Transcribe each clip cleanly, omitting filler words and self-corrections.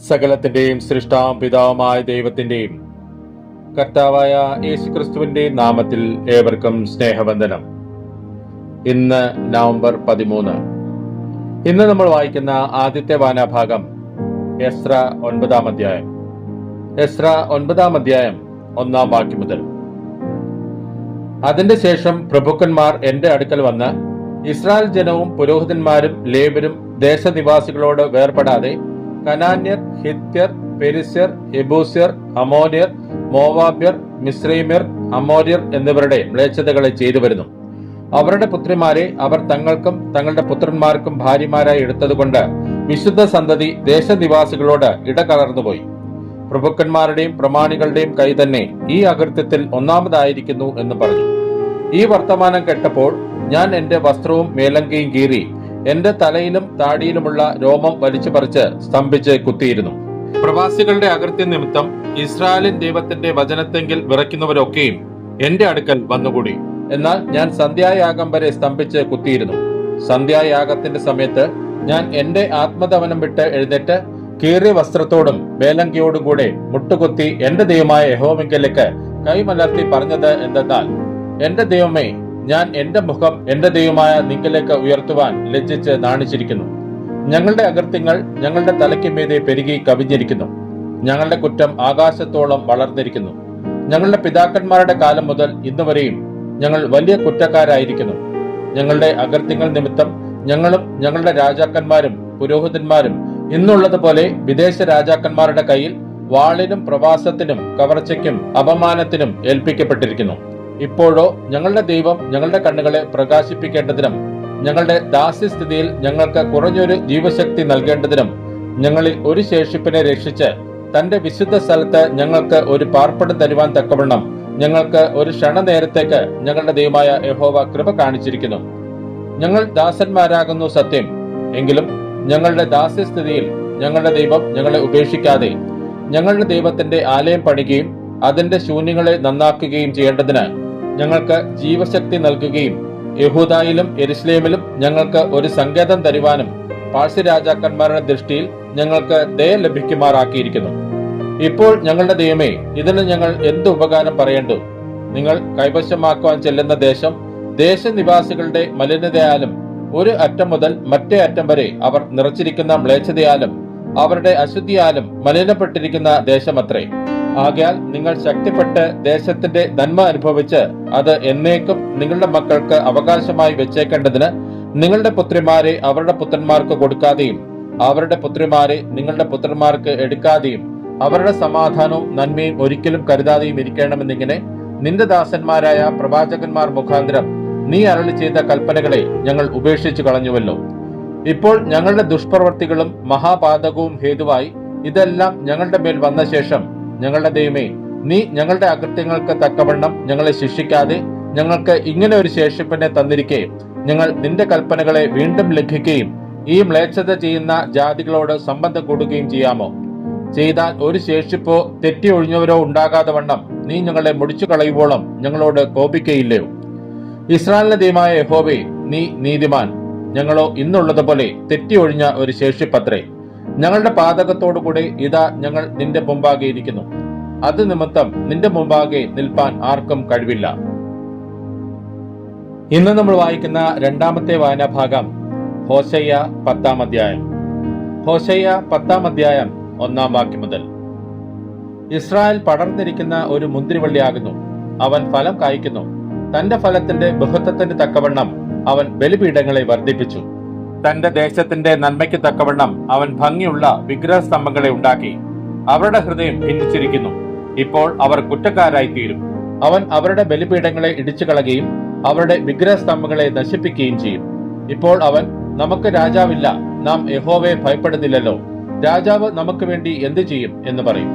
സകലത്തിന്റെയും സൃഷ്ടാവും പിതാവുമായ ദൈവത്തിന്റെയും കർത്താവായ യേശുക്രിസ്തുവിന്റെ നാമത്തിൽ ഏവർക്കും സ്നേഹവന്ദനം. ഇന്ന് നവംബർ 13. ഇന്ന് നമ്മൾ വായിക്കുന്ന ആദ്യത്തെ വായനാഭാഗം എസ്ര 9-ാം അധ്യായം. എസ്ര 9-ാം അധ്യായം 1-ാം വാക്യം മുതൽ. അതിന്റെ ശേഷം പ്രഭുക്കന്മാർ എന്റെ അടുക്കൽ വന്ന് ഇസ്രായേൽ ജനവും പുരോഹിതന്മാരും ലേവ്യരും ദേശനിവാസികളോട് വേർപെടാതെ കനാന്യർ, ഹിത്യർ, പെരിസ്യർ, യെബൂസ്യർ, അമോര്യർ, മോവാബ്യർ, മിസ്രൈമ്യർ, അമോര്യർ എന്നിവരുടെ മ്ലേച്ഛതകളെ ചെയ്തു വരുന്നു. അവരുടെ പുത്രിമാരെ അവർ തങ്ങൾക്കും തങ്ങളുടെ പുത്രന്മാർക്കും ഭാര്യമാരായി എടുത്തതുകൊണ്ട് വിശുദ്ധ സന്തതി ദേശനിവാസികളോട് ഇടകലർന്നുപോയി. പ്രഭുക്കന്മാരുടെയും പ്രമാണികളുടെയും കൈ തന്നെ ഈ അകൃത്യത്തിൽ ഒന്നാമതായിരിക്കുന്നു എന്ന് പറഞ്ഞു. ഈ വർത്തമാനം കേട്ടപ്പോൾ ഞാൻ എന്റെ വസ്ത്രവും മേലങ്കിയും കീറി എന്റെ തലയിലും താടിയിലുമുള്ള രോമം വലിച്ചു പറിച്ച് സ്തംഭിച്ച് കുത്തിയിരുന്നു. പ്രവാസികളുടെ അകൃത്യം നിമിത്തം ഇസ്രായേലിൻ ദൈവത്തിന്റെ വചനത്തെങ്കിൽ വിറയ്ക്കുന്നവരൊക്കെയും എന്റെ അടുക്കൽ വന്നുകൂടി. എന്നാൽ ഞാൻ സന്ധ്യായാഗം വരെ സ്തംഭിച്ച് കുത്തിയിരുന്നു. സന്ധ്യായാഗത്തിന്റെ സമയത്ത് ഞാൻ എന്റെ ആത്മദവനം വിട്ട് എഴുന്നേറ്റ് കീറിയ വസ്ത്രത്തോടും മേലങ്കിയോടും കൂടെ മുട്ടുകുത്തി എന്റെ ദൈവമായ യഹോവയ്ക്കലേക്ക് കൈമലർത്തി പറഞ്ഞത് എന്തെന്നാൽ, എന്റെ ദൈവമേ, ഞാൻ എന്റെ മുഖം എന്റെ ദൈവമായ നിങ്കലേക്ക് ഉയർത്തുവാൻ ലജ്ജിച്ച് നാണിച്ചിരിക്കുന്നു. ഞങ്ങളുടെ അകൃത്യങ്ങൾ ഞങ്ങളുടെ തലയ്ക്ക് മീതെ പെരുകി കവിഞ്ഞിരിക്കുന്നു. ഞങ്ങളുടെ കുറ്റം ആകാശത്തോളം വളർന്നിരിക്കുന്നു. ഞങ്ങളുടെ പിതാക്കന്മാരുടെ കാലം മുതൽ ഇന്നുവരെയും ഞങ്ങൾ വലിയ കുറ്റക്കാരായിരിക്കുന്നു. ഞങ്ങളുടെ അകൃത്യങ്ങൾ നിമിത്തം ഞങ്ങളും ഞങ്ങളുടെ രാജാക്കന്മാരും പുരോഹിതന്മാരും ഇന്നുള്ളതുപോലെ വിദേശ രാജാക്കന്മാരുടെ കയ്യിൽ വാളിനും പ്രവാസത്തിനും കവർച്ചയ്ക്കും അപമാനത്തിനും ഏൽപ്പിക്കപ്പെട്ടിരിക്കുന്നു. ഇപ്പോഴോ ഞങ്ങളുടെ ദൈവം ഞങ്ങളുടെ കണ്ണുകളെ പ്രകാശിപ്പിക്കേണ്ടതിനും ഞങ്ങളുടെ ദാസ്യസ്ഥിതിയിൽ ഞങ്ങൾക്ക് കുറഞ്ഞൊരു ജീവശക്തി നൽകേണ്ടതിനും ഞങ്ങളിൽ ഒരു ശേഷിപ്പിനെ രക്ഷിച്ച് തന്റെ വിശുദ്ധ സ്ഥലത്ത് ഞങ്ങൾക്ക് ഒരു പാർപ്പിടം തരുവാൻ തക്കവണ്ണം ഞങ്ങൾക്ക് ഒരു ക്ഷണനേരത്തേക്ക് ഞങ്ങളുടെ ദൈവമായ യഹോവ കൃപ കാണിച്ചിരിക്കുന്നു. ഞങ്ങൾ ദാസന്മാരാകുന്നു സത്യം, എങ്കിലും ഞങ്ങളുടെ ദാസ്യസ്ഥിതിയിൽ ഞങ്ങളുടെ ദൈവം ഞങ്ങളെ ഉപേക്ഷിക്കാതെ ഞങ്ങളുടെ ദൈവത്തിന്റെ ആലയം പണിയുകയും അതിന്റെ ശൂന്യങ്ങളെ നന്നാക്കുകയും ചെയ്യേണ്ടതിന് ഞങ്ങൾക്ക് ജീവശക്തി നൽകുകയും യഹൂദായിലും യെരുശലേമിലും ഞങ്ങൾക്ക് ഒരു സങ്കേതം തരുവാനും പാഴ്സി രാജാക്കന്മാരുടെ ദൃഷ്ടിയിൽ ഞങ്ങൾക്ക് ദയ ലഭിക്കുമാറാക്കിയിരിക്കുന്നു. ഇപ്പോൾ ഞങ്ങളുടെ ദൈവമേ, ഇതിന് ഞങ്ങൾ എന്ത് ഉപകാരം പറയേണ്ടു? നിങ്ങൾ കൈവശമാക്കുവാൻ ചെല്ലുന്ന ദേശം ദേശനിവാസികളുടെ മലിനതയാലും ഒരു അറ്റം മുതൽ മറ്റേ അറ്റം വരെ അവർ നിറച്ചിരിക്കുന്ന മ്ലേച്ഛതയാലും അവരുടെ അശുദ്ധിയാലും മലിനപ്പെട്ടിരിക്കുന്ന ദേശമത്രേ. ആകയാൽ നിങ്ങൾ ശക്തിപ്പെട്ട് ദേശത്തിന്റെ നന്മ അനുഭവിച്ച് അത് എന്നേക്കും നിങ്ങളുടെ മക്കൾക്ക് അവകാശമായി വെച്ചേക്കേണ്ടതിന് നിങ്ങളുടെ പുത്രിമാരെ അവരുടെ പുത്രന്മാർക്ക് കൊടുക്കാതെയും അവരുടെ പുത്രിമാരെ നിങ്ങളുടെ പുത്രന്മാർക്ക് എടുക്കാതെയും അവരുടെ സമാധാനവും നന്മയും ഒരിക്കലും കരുതാതെയും ഇരിക്കണമെന്നിങ്ങനെ നിന്റെ ദാസന്മാരായ പ്രവാചകന്മാർ മുഖാന്തരം നീ അരുളി ചെയ്ത കൽപ്പനകളെ ഞങ്ങൾ ഉപേക്ഷിച്ചു കളഞ്ഞുവല്ലോ. ഇപ്പോൾ ഞങ്ങളുടെ ദുഷ്പ്രവൃത്തികളും മഹാപാതകവും ഹേതുവായി ഇതെല്ലാം ഞങ്ങളുടെ മേൽ വന്ന ശേഷം ഞങ്ങളുടെ ദൈവമേ, നീ ഞങ്ങളുടെ അകൃത്യങ്ങൾക്ക് തക്കവണ്ണം ഞങ്ങളെ ശിക്ഷിക്കാതെ ഞങ്ങൾക്ക് ഇങ്ങനെ ഒരു ശേഷിപ്പിനെ തന്നിരിക്കെ ഞങ്ങൾ നിന്റെ കൽപ്പനകളെ വീണ്ടും ലംഘിക്കുകയും ഈ മ്ലേച്ഛത ചെയ്യുന്ന ജാതികളോട് സംബന്ധം കൂടുകയും ചെയ്യാമോ? ചെയ്താൽ ഒരു ശേഷിപ്പോ തെറ്റി ഒഴിഞ്ഞവരോ ഉണ്ടാകാതെ വണ്ണം നീ ഞങ്ങളെ മുടിച്ചു കളയുവോളം ഞങ്ങളോട് കോപിക്കയില്ലയോ? ഇസ്രായേലിന്റെ ദൈവമായ യഹോവേ, നീ നീതിമാൻ. ഞങ്ങളോ ഇന്നുള്ളതുപോലെ തെറ്റി ഒഴിഞ്ഞ ഒരു ശേഷിപ്പത്രേ. ഞങ്ങളുടെ പാതകത്തോടുകൂടെ ഇതാ ഞങ്ങൾ നിന്റെ മുമ്പാകെ ഇരിക്കുന്നു. അത് നിമിത്തം നിന്റെ മുമ്പാകെ നിൽപ്പാൻ ആർക്കും കഴിവില്ല. ഇന്ന് നമ്മൾ വായിക്കുന്ന രണ്ടാമത്തെ വായനാഭാഗം ഹോശയ്യ 10-ാം അധ്യായം. ഹോശയ്യ 10-ാം അധ്യായം 1-ാം വാക്യം മുതൽ. ഇസ്രായേൽ പടർന്നിരിക്കുന്ന ഒരു മുന്തിരിവള്ളിയാകുന്നു. അവൻ ഫലം കായ്ക്കുന്നു. തന്റെ ഫലത്തിന്റെ ബഹുത്വത്തിന് തക്കവണ്ണം അവൻ ബലിപീഠങ്ങളെ വർദ്ധിപ്പിച്ചു. തന്റെ ദേശത്തിന്റെ നന്മയ്ക്ക് തക്കവണ്ണം അവൻ ഭംഗിയുള്ള വിഗ്രഹസ്തംഭങ്ങളെ ഉണ്ടാക്കി. അവരുടെ ഹൃദയം ഭിന്നിച്ചിരിക്കുന്നു. ഇപ്പോൾ അവർ കുറ്റക്കാരായി തീരും. അവൻ അവരുടെ ബലിപീഠങ്ങളെ ഇടിച്ചു കളയുകയും അവരുടെ വിഗ്രഹസ്തംഭങ്ങളെ നശിപ്പിക്കുകയും ചെയ്യും. ഇപ്പോൾ അവൻ, നമുക്ക് രാജാവില്ല, നാം യഹോവയെ ഭയപ്പെടുന്നില്ലല്ലോ, രാജാവ് നമുക്ക് വേണ്ടി എന്തു ചെയ്യും എന്ന് പറയും.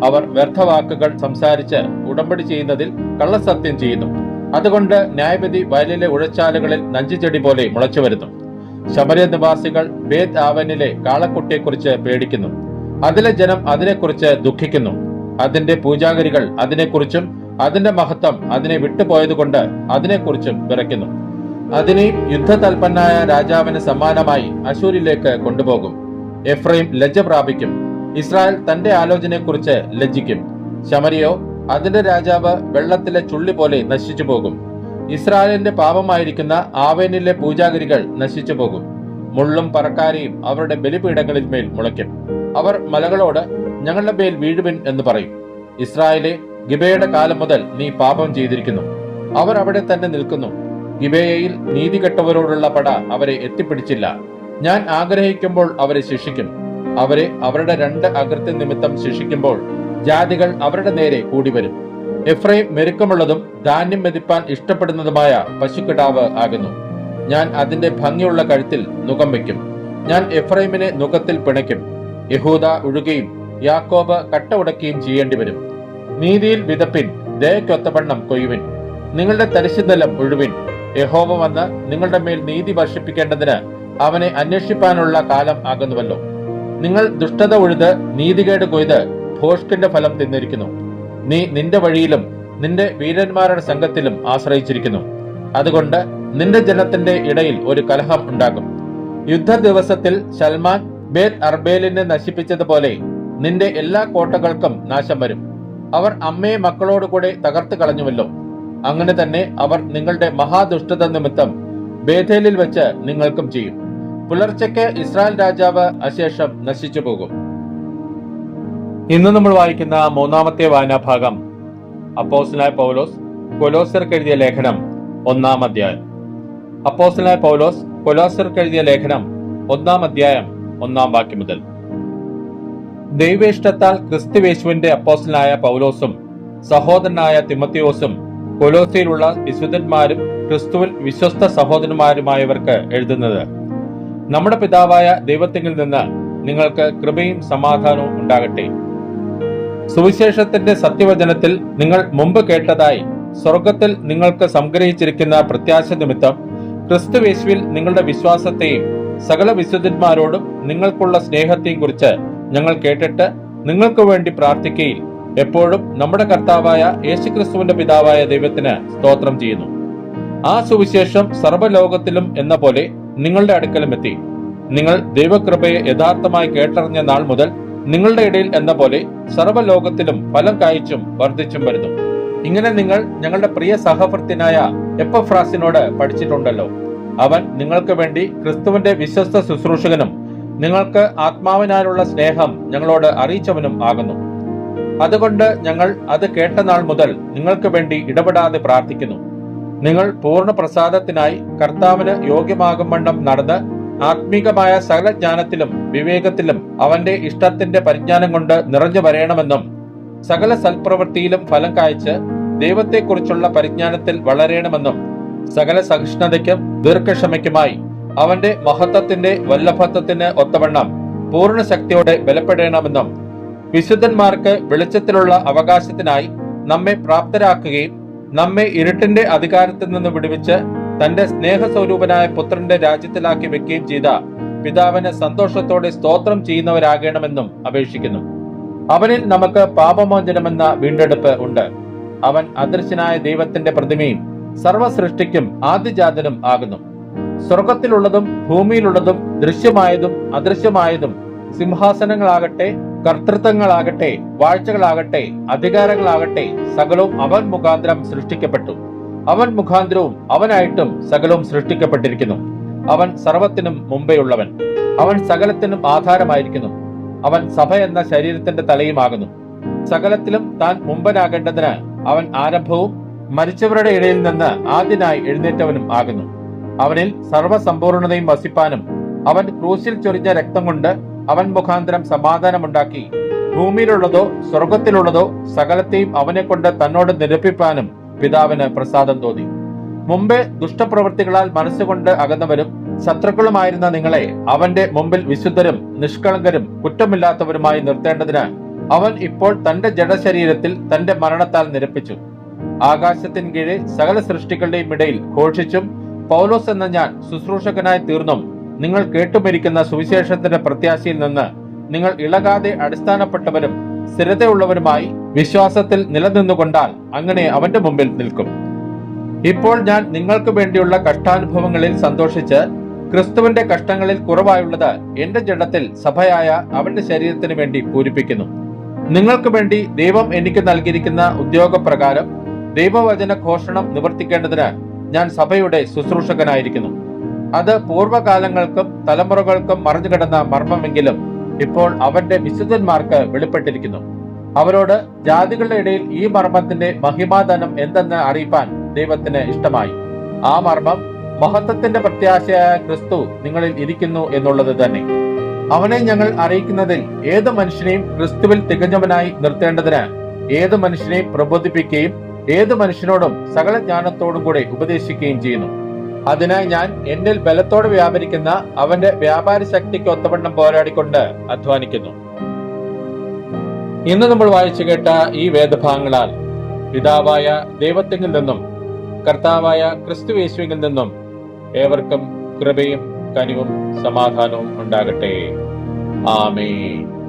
അവർ വ്യർത്ഥവാക്കുകൾ സംസാരിച്ച് ഉടമ്പടി ചെയ്യുന്നതിൽ കള്ളസത്യം ചെയ്യുന്നു. അതുകൊണ്ട് ന്യായവിധി വയലിലെ ഉഴച്ചാലുകളിൽ നഞ്ചുചെടി പോലെ മുളച്ചു വരുന്നു. ശമര്യ നിവാസികൾ ബേത് ആവനിലെ കാളക്കുട്ടിയെക്കുറിച്ച് പേടിക്കുന്നു. അതിലെ ജനം അതിനെക്കുറിച്ച് ദുഃഖിക്കുന്നു. അതിന്റെ പൂജാഗിരികൾ അതിനെക്കുറിച്ചും അതിന്റെ മഹത്വം അതിനെ വിട്ടുപോയതുകൊണ്ട് അതിനെക്കുറിച്ചും വിറയ്ക്കുന്നു. അതിനെയും യുദ്ധതൽപന്നായ രാജാവിന് സമ്മാനമായി അശൂരിലേക്ക് കൊണ്ടുപോകും. എഫ്രൈം ലജ്ജ പ്രാപിക്കും. ഇസ്രായേൽ തന്റെ ആലോചനയെക്കുറിച്ച് ലജ്ജിക്കും. ശമരിയോ അതിന്റെ രാജാവ് വെള്ളത്തിലെ ചുള്ളി പോലെ നശിച്ചു പോകും. ഇസ്രായേലിന്റെ പാപമായിരിക്കുന്ന ആവേനിലെ പൂജാഗിരികൾ നശിച്ചു പോകും. മുള്ളും പറക്കാരയും അവരുടെ ബലിപീഠങ്ങളിൽ മേൽ മുളയ്ക്കും. അവർ മലകളോട് ഞങ്ങളുടെ മേൽ വീഴുവിൻ എന്ന് പറയും. ഇസ്രായേലെ, ഗിബയുടെ കാലം മുതൽ നീ പാപം ചെയ്തിരിക്കുന്നു. അവർ അവിടെ തന്നെ നിൽക്കുന്നു. ഗിബയയിൽ നീതികെട്ടവരോടുള്ള പട അവരെ എത്തിപ്പിടിച്ചില്ല. ഞാൻ ആഗ്രഹിക്കുമ്പോൾ അവരെ ശിക്ഷിക്കും. അവരെ അവരുടെ 2 അകൃത്യ നിമിത്തം ശിക്ഷിക്കുമ്പോൾ ജാതികൾ അവരുടെ നേരെ കൂടിവരും. എഫ്രൈം മെരുക്കമുള്ളതും ധാന്യം മെതിപ്പാൻ ഇഷ്ടപ്പെടുന്നതുമായ പശുക്കിടാവ് ആകുന്നു. ഞാൻ അതിന്റെ ഭംഗിയുള്ള കഴുത്തിൽ നുകം വയ്ക്കും. ഞാൻ എഫ്രൈമിനെ നുകത്തിൽ പിണയ്ക്കും. യഹൂദ ഉഴുകയും യാക്കോബ് കട്ട ഉടക്കുകയും ചെയ്യേണ്ടി വരും. നീതിയിൽ വിതപ്പിൻ, ദയക്കൊത്തവണ്ണം കൊയ്യുവിൻ. നിങ്ങളുടെ തരിശുനിലം ഉഴുവിൻ. യഹോവ വന്ന് നിങ്ങളുടെ മേൽ നീതി വർഷിപ്പിക്കേണ്ടതിന് അവനെ അന്വേഷിപ്പാനുള്ള കാലം ആകുന്നുവല്ലോ. നിങ്ങൾ ദുഷ്ടത ഉഴുത് നീതികേട് കൊയ്ത് ഭോഷ്കിന്റെ ഫലം തിന്നിരിക്കുന്നു. നീ നിന്റെ വഴിയിലും നിന്റെ വീരന്മാരുടെ സംഘത്തിലും ആശ്രയിച്ചിരിക്കുന്നു. അതുകൊണ്ട് നിന്റെ ജനത്തിന്റെ ഇടയിൽ ഒരു കലഹം ഉണ്ടാകും. യുദ്ധ ദിവസത്തിൽ ശൽമാൻ ബേത് അർബേലിനെ നശിപ്പിച്ചതുപോലെ നിന്റെ എല്ലാ കോട്ടകൾക്കും നാശം വരും. അവർ അമ്മയെ മക്കളോടുകൂടെ തകർത്ത് കളഞ്ഞുവല്ലോ. അങ്ങനെ തന്നെ അവർ നിങ്ങളുടെ മഹാദുഷ്ടത നിമിത്തം ബേഥേലിൽ വെച്ച് നിങ്ങൾക്കും ചെയ്യും. പുലർച്ചയ്ക്ക് ഇസ്രായേൽ രാജാവ് അശേഷം നശിച്ചു പോകും. ഇന്ന് നമ്മൾ വായിക്കുന്ന 3-ാമത്തെ വായനാഭാഗം അപ്പോസ്തലനായ പൗലോസ് കൊലോസ്യർക്ക് എഴുതിയ ലേഖനം 1-ാം അധ്യായം. അപ്പോസ്തലനായ പൗലോസ് കൊലോസ്യർക്ക് എഴുതിയ ലേഖനം 1-ാം അധ്യായം 1-ാം വാക്യം മുതൽ. ദൈവേഷ്ടത്താൽ ക്രിസ്തുയേശുവിന്റെ അപ്പോസ്തലനായ പൗലോസും സഹോദരനായ തിമോത്തിയോസും കൊലോസ്യയിലുള്ള വിശുദ്ധന്മാരും ക്രിസ്തുവിൽ വിശ്വസ്ത സഹോദരന്മാരുമായവർക്ക് എഴുതുന്നത്: നമ്മുടെ പിതാവായ ദൈവത്തിങ്കിൽ നിന്ന് നിങ്ങൾക്ക് കൃപയും സമാധാനവും ഉണ്ടാകട്ടെ. സുവിശേഷത്തിന്റെ സത്യവചനത്തിൽ നിങ്ങൾ മുമ്പ് കേട്ടതായി സ്വർഗത്തിൽ നിങ്ങൾക്ക് സംഗ്രഹിച്ചിരിക്കുന്ന പ്രത്യാശ നിമിത്തം ക്രിസ്തുയേശുവിൽ നിങ്ങളുടെ വിശ്വാസത്തെയും സകല വിശുദ്ധന്മാരോടും നിങ്ങൾക്കുള്ള സ്നേഹത്തെയും കുറിച്ച് ഞങ്ങൾ കേട്ടിട്ട് നിങ്ങൾക്ക് വേണ്ടി പ്രാർത്ഥിക്കുകയിൽ എപ്പോഴും നമ്മുടെ കർത്താവായ യേശുക്രിസ്തുവിന്റെ പിതാവായ ദൈവത്തിന് സ്തോത്രം ചെയ്യുന്നു. ആ സുവിശേഷം സർവ്വലോകത്തിലും എന്ന പോലെ നിങ്ങളുടെ അടുക്കലും എത്തി. നിങ്ങൾ ദൈവകൃപയെ യഥാർത്ഥമായി കേട്ടറിഞ്ഞ നാൾ മുതൽ നിങ്ങളുടെ ഇടയിൽ എന്ന പോലെ സർവ്വലോകത്തിലും ഫലം കായ്ച്ചും വർദ്ധിച്ചും വരുന്നു. ഇങ്ങനെ നിങ്ങൾ ഞങ്ങളുടെ പ്രിയ സഹഭൃത്യനായ എപ്പഫ്രാസിനോട് പഠിച്ചിട്ടുണ്ടല്ലോ. അവൻ നിങ്ങൾക്ക് വേണ്ടി ക്രിസ്തുവിന്റെ വിശ്വസ്ത ശുശ്രൂഷകനും നിങ്ങൾക്ക് ആത്മാവിനാലുള്ള സ്നേഹം ഞങ്ങളോട് അറിയിച്ചവനും ആകുന്നു. അതുകൊണ്ട് ഞങ്ങൾ അത് കേട്ട നാൾ മുതൽ നിങ്ങൾക്ക് വേണ്ടി ഇടപെടാതെ പ്രാർത്ഥിക്കുന്നു. നിങ്ങൾ പൂർണ്ണ പ്രസാദത്തിനായി കർത്താവിന് യോഗ്യമാകും വണ്ണം നടന്ന് ആത്മീകമായ സകല ജ്ഞാനത്തിലും വിവേകത്തിലും അവന്റെ ഇഷ്ടത്തിന്റെ പരിജ്ഞാനം കൊണ്ട് നിറഞ്ഞു വരേണമെന്നും സകല സൽപ്രവൃത്തിയിലും ഫലം കായ്ച്ച് ദൈവത്തെക്കുറിച്ചുള്ള പരിജ്ഞാനത്തിൽ വളരേണമെന്നും സകല സഹിഷ്ണുതയ്ക്കും ദീർഘക്ഷമയ്ക്കുമായി അവന്റെ മഹത്വത്തിന്റെ വല്ലഭത്വത്തിന് ഒത്തവണ്ണം പൂർണ്ണ ശക്തിയോടെ ബലപ്പെടേണമെന്നും വിശുദ്ധന്മാർക്ക് വെളിച്ചത്തിലുള്ള അവകാശത്തിനായി നമ്മെ പ്രാപ്തരാക്കുകയും നമ്മെ ഇരുട്ടിന്റെ അധികാരത്തിൽ നിന്ന് വിടുവിച്ച് തന്റെ സ്നേഹസ്വരൂപനായ പുത്രന്റെ രാജ്യത്തിലാക്കി വെക്കുകയും ചെയ്ത പിതാവിന് സന്തോഷത്തോടെ സ്തോത്രം ചെയ്യുന്നവരാകണമെന്നും അപേക്ഷിക്കുന്നു. അവനിൽ നമുക്ക് പാപമോചനമെന്ന വീണ്ടെടുപ്പ് ഉണ്ട്. അവൻ അദൃശ്യനായ ദൈവത്തിന്റെ പ്രതിമയും സർവ്വ സൃഷ്ടിക്കും ആദിജാതനും ആകുന്നു. സ്വർഗത്തിലുള്ളതും ഭൂമിയിലുള്ളതും ദൃശ്യമായതും അദൃശ്യമായതും, സിംഹാസനങ്ങളാകട്ടെ, കർത്തൃത്വങ്ങളാകട്ടെ, വാഴ്ചകളാകട്ടെ, അധികാരങ്ങളാകട്ടെ, സകലവും അവൻ മുഖാന്തരം സൃഷ്ടിക്കപ്പെട്ടു. അവൻ മുഖാന്തരവും അവനായിട്ടും സകലവും സൃഷ്ടിക്കപ്പെട്ടിരിക്കുന്നു. അവൻ സർവത്തിനും മുമ്പേയുള്ളവൻ. അവൻ സകലത്തിനും ആധാരമായിരിക്കുന്നു. അവൻ സഭ എന്ന ശരീരത്തിന്റെ തലയുമാകുന്നു. സകലത്തിലും താൻ മുമ്പനാകേണ്ടതിന് അവൻ ആരംഭവും മരിച്ചവരുടെ ഇടയിൽ നിന്ന് ആദ്യനായി എഴുന്നേറ്റവനും ആകുന്നു. അവനിൽ സർവ്വസമ്പൂർണതയും വസിപ്പാനും അവൻ ക്രൂശിൽ ചൊരിഞ്ഞ രക്തം കൊണ്ട് അവൻ മുഖാന്തരം സമാധാനമുണ്ടാക്കി ഭൂമിയിലുള്ളതോ സ്വർഗത്തിലുള്ളതോ സകലത്തെയും അവനെ കൊണ്ട് തന്നോട് നിരപ്പിപ്പാനും പിതാവിന് പ്രസാദം തോന്നി. മുമ്പേ ദുഷ്ടപ്രവൃത്തികളാൽ മനസ്സുകൊണ്ട് അകന്നവരും ശത്രുക്കളുമായിരുന്ന നിങ്ങളെ അവന്റെ മുമ്പിൽ വിശുദ്ധരും നിഷ്കളങ്കരും കുറ്റമില്ലാത്തവരുമായി നിർത്തേണ്ടതിന് അവൻ ഇപ്പോൾ തന്റെ ജഡശരീരത്തിൽ തന്റെ മരണത്താൽ നിരപ്പിച്ചു. ആകാശത്തിന് കീഴെ സകല സൃഷ്ടികളുടെയും ഇടയിൽ ഘോഷിച്ചും പൗലോസ് എന്ന ഞാൻ ശുശ്രൂഷകനായി തീർന്നും നിങ്ങൾ കേട്ടുമരിക്കുന്ന സുവിശേഷത്തിന്റെ പ്രത്യാശയിൽ നിന്ന് നിങ്ങൾ ഇളകാതെ അടിസ്ഥാനപ്പെട്ടവരും സ്ഥിരതയുള്ളവരുമായി വിശ്വാസത്തിൽ നിലനിന്നുകൊണ്ടാൽ അങ്ങനെ അവന്റെ മുമ്പിൽ നിൽക്കും. ഇപ്പോൾ ഞാൻ നിങ്ങൾക്ക് വേണ്ടിയുള്ള കഷ്ടാനുഭവങ്ങളിൽ സന്തോഷിച്ച് ക്രിസ്തുവിന്റെ കഷ്ടങ്ങളിൽ കുറവായുള്ളത് എന്റെ ജഡത്തിൽ സഭയായ അവന്റെ ശരീരത്തിന് വേണ്ടി പൂരിപ്പിക്കുന്നു. നിങ്ങൾക്ക് വേണ്ടി ദൈവം എനിക്ക് നൽകിയിരിക്കുന്ന ഉദ്യോഗപ്രകാരം ദൈവവചന ഘോഷണം നിവർത്തിക്കേണ്ടതിന് ഞാൻ സഭയുടെ ശുശ്രൂഷകനായിരിക്കുന്നു. അത് പൂർവ്വകാലങ്ങൾക്കും തലമുറകൾക്കും മറഞ്ഞുകിടന്ന മർമ്മമെങ്കിലും ഇപ്പോൾ അവന്റെ വിശുദ്ധന്മാർക്ക് വെളിപ്പെട്ടിരിക്കുന്നു. അവരോട് ജാതികളുടെ ഇടയിൽ ഈ മർമ്മത്തിന്റെ മഹിമാധനം എന്തെന്ന് അറിയിപ്പാൻ ദൈവത്തിന് ഇഷ്ടമായി. ആ മർമ്മം മഹത്വത്തിന്റെ പ്രത്യാശയായ ക്രിസ്തു നിങ്ങളിൽ ഇരിക്കുന്നു എന്നുള്ളത് തന്നെ. അവനെ ഞങ്ങൾ അറിയിക്കുന്നതിൽ ഏത് മനുഷ്യനെയും ക്രിസ്തുവിൽ തികഞ്ഞവനായി നിർത്തേണ്ടതിന് ഏത് മനുഷ്യനെയും പ്രബോധിപ്പിക്കുകയും ഏത് മനുഷ്യനോടും സകല ജ്ഞാനത്തോടും കൂടെ ഉപദേശിക്കുകയും ചെയ്യുന്നു. അതിനായി ഞാൻ എന്നിൽ ബലത്തോടെ വ്യാപരിക്കുന്ന അവന്റെ വ്യാപാര ശക്തിക്ക് ഒത്തവണ്ണം പോരാടിക്കൊണ്ട് അധ്വാനിക്കുന്നു. ഇന്ന് നമ്മൾ വായിച്ചു കേട്ട ഈ വേദഭാഗങ്ങളാൽ പിതാവായ ദൈവത്തിൽ നിന്നും കർത്താവായ ക്രിസ്തു യേശുവിൽ നിന്നും ഏവർക്കും കൃപയും കനിവും സമാധാനവും ഉണ്ടാകട്ടെ. ആമേൻ.